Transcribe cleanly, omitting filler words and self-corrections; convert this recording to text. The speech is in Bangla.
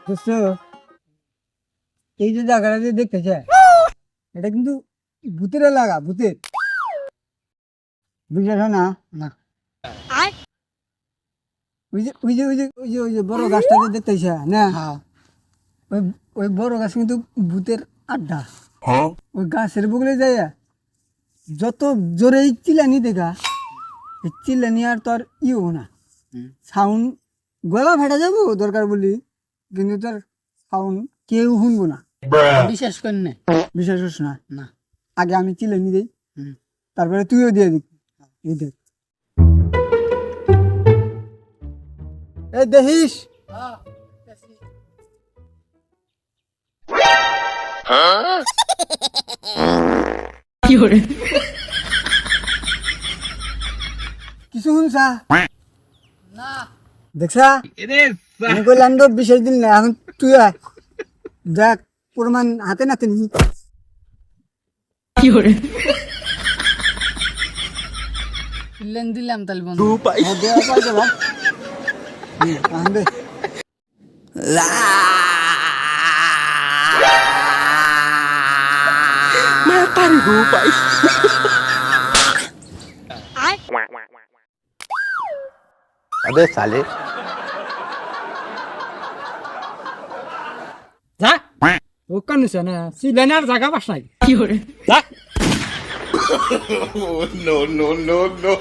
দোস্ত এই যে জায়গাটা যে দেখতেছে এটা কিন্তু ভূতের এলাকা, ভূতের। বুঝেছ না? না ওই যে বড় গাছটা যে দেখতেছে না, ওই ওই বড় গাছ কিন্তু ভূতের আড্ডা। ওই গাছের বগলে যায় যত জোরে চিল্লানি দেখা, এই চিল্লানি আর তোর ইও না, সাউন্ড গলা ফেটে যাবো দরকার বলি, কিন্তু তোর সাউন্ড কেউ শুনবো না। বিশ্বাস করেন না? বিশ্বাস করছ না? না। আগে আমি চিল্লানি দিই, তারপরে তুইও দিয়ে দিবি। এই দেখ, এই দেখিস কিছু শুনছা? না। দেখছা আমি কইলাম তো বিশেষ দিন না, এখন তুই আয় দেখ প্রমাণ হাতে নাতে নি। দিলেন দিলাম তাহলে বন্ধু। দেওয়া পাই যাবা। দে अबे साले যা ও কানুছে না সিলেনার জায়গা পাস নাই। যা no no no no